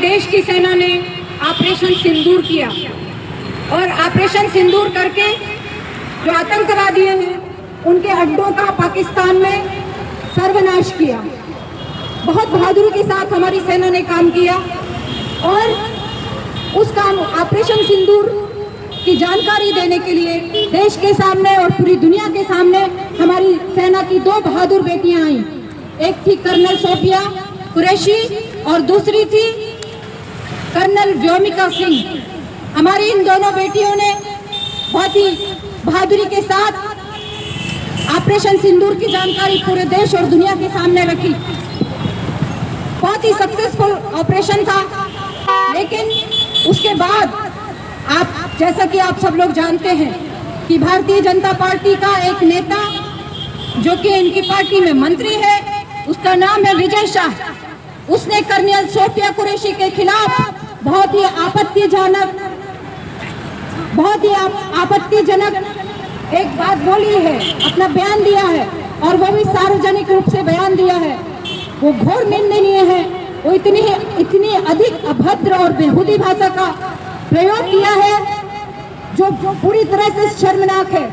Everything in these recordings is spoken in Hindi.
देश की सेना ने ऑपरेशन सिंदूर किया और ऑपरेशन सिंदूर करके जो आतंकवादी हैं उनके अड्डों का पाकिस्तान में सर्वनाश किया। बहुत बहादुरी के साथ हमारी सेना ने काम किया और उस काम ऑपरेशन सिंदूर की जानकारी देने के लिए देश के सामने और पूरी दुनिया के सामने हमारी सेना की दो बहादुर बेटियां आई। एक थी कर्नल सोफिया कुरैशी और दूसरी थी कर्नल व्योमिका सिंह। हमारी इन दोनों बेटियों ने बहुत ही बहादुरी के साथ ऑपरेशन सिंदूर की जानकारी पूरे देश और दुनिया के सामने रखी। बहुत ही सक्सेसफुल ऑपरेशन था, लेकिन उसके बाद जैसा कि आप सब लोग जानते हैं कि भारतीय जनता पार्टी का एक नेता जो कि इनकी पार्टी में मंत्री है, उसका नाम है विजय शाह, उसने कर्नल सोफिया कुरैशी के खिलाफ बहुत ही आपत्तिजनक एक बात बोली है, अपना बयान दिया है और वो भी सार्वजनिक रूप से बयान दिया है। वो घोर निंदनीय है। वो इतनी अधिक अभद्र और बेहूदी भाषा का प्रयोग किया है जो पूरी तरह से शर्मनाक है।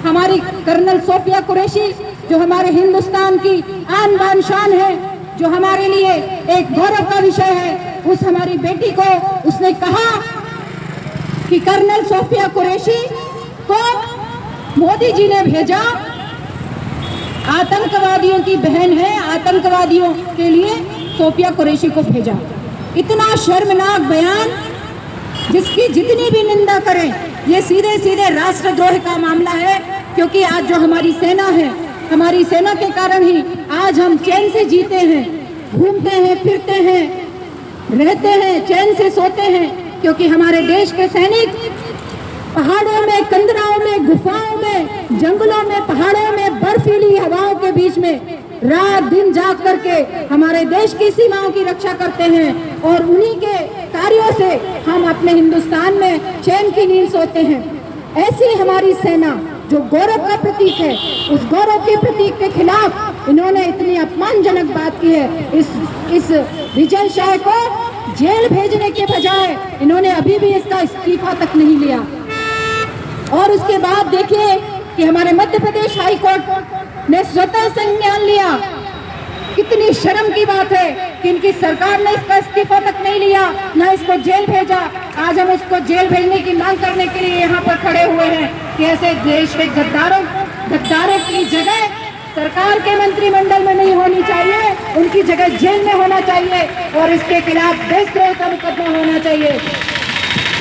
हमारी कर्नल सोफिया कुरैशी जो हमारे हिंदुस्तान की आन बान शान है, जो हमारे लिए एक गौरव का विषय है, उस हमारी बेटी को उसने कहा कि कर्नल सोफिया कुरैशी को मोदी जी ने भेजा, आतंकवादियों की बहन है, आतंकवादियों के लिए सोफिया कुरैशी को भेजा। इतना शर्मनाक बयान जिसकी जितनी भी निंदा करें ये सीधे सीधे राष्ट्रद्रोह का मामला है, क्योंकि आज जो हमारी सेना है, हमारी सेना के कारण ही आज हम चैन से जीते हैं, घूमते हैं, फिरते हैं, रहते हैं, चैन से सोते हैं, क्योंकि हमारे देश के सैनिक पहाड़ों में, कंदराओं में, गुफाओं में, जंगलों में, पहाड़ों में, बर्फीली हवाओं के बीच में रात दिन जाग करके हमारे देश की सीमाओं की रक्षा करते हैं और उन्हीं के कार्यों से हम अपने हिंदुस्तान में चैन की नींद सोते हैं। ऐसी हमारी सेना जो गौरव का प्रतीक है, उस गौरव के प्रतीक के खिलाफ इन्होंने इतनी अपमानजनक बात की है। इस विजय शाह को जेल भेजने के बजाय इन्होंने अभी भी इसका इस्तीफा तक नहीं लिया। और उसके बाद देखिए कि हमारे मध्य प्रदेश हाई कोर्ट ने स्वतः संज्ञान लिया। कितनी शर्म की बात है कि इनकी सरकार ने इसका इस्तीफा तक नहीं लिया, ना इसको जेल भेजा। आज हम उसको जेल भेजने की मांग करने के लिए यहाँ पर खड़े हुए हैं कि ऐसे देश के गद्दारों की जगह सरकार के मंत्रिमंडल में नहीं होनी चाहिए, उनकी जगह जेल में होना चाहिए और इसके खिलाफ देशद्रोह का मुकदमा होना चाहिए।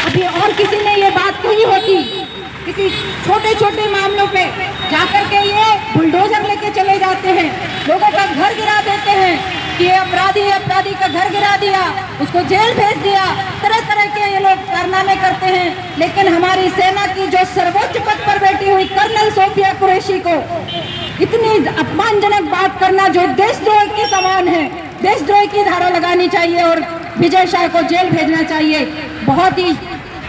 अभी और किसी ने ये बात कही होती, किसी छोटे छोटे मामलों पे जाकर के ये बुलडोजर लेके चले जाते हैं, लोगों का घर गिरा देते हैं कि ये अपराधी का घर गिरा दिया, उसको जेल भेज दिया, तरह तरह के ये लोग कारनामे करते हैं। लेकिन हमारी सेना की जो सर्वोच्च पद पर बैठी हुई कर्नल सोफिया कुरैशी को इतनी अपमानजनक बात करना जो देशद्रोह के समान है, देशद्रोह की धारा लगानी चाहिए और विजय शाह को जेल भेजना चाहिए। बहुत ही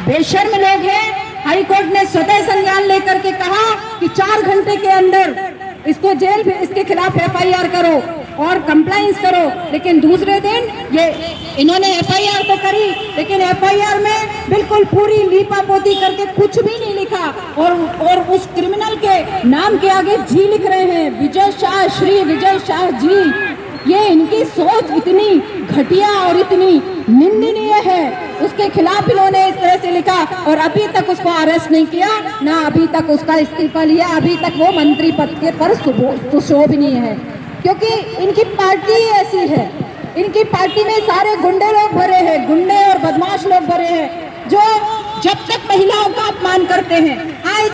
बेशर्म लोग हैं। हाई कोर्ट ने स्वतः संज्ञान लेकर के कहा कि 4 घंटे के अंदर इसको इसके खिलाफ एफआईआर करो और कंप्लाइंस करो। लेकिन दूसरे दिन ये इन्होंने एफआईआर तो करी, लेकिन एफआईआर में बिल्कुल पूरी लीपापोती करके कुछ भी नहीं लिखा और उस क्रिमिनल के नाम के आगे जी लिख रहे हैं, विजय शाह, श्री विजय शाह जी। ये इनकी सोच इतनी घटिया और इतनी निंदनीय है, उसके खिलाफ इन्होंने इस तरह से लिखा और अभी तक उसको अरेस्ट नहीं किया, ना अभी तक उसका इस्तीफा लिया, अभी तक वो मंत्री पद के पर सुशोभनीय है। क्योंकि इनकी पार्टी ऐसी है, इनकी पार्टी में सारे गुंडे लोग भरे हैं, गुंडे और बदमाश लोग भरे हैं जो जब तक महिलाओं का अपमान करते हैं,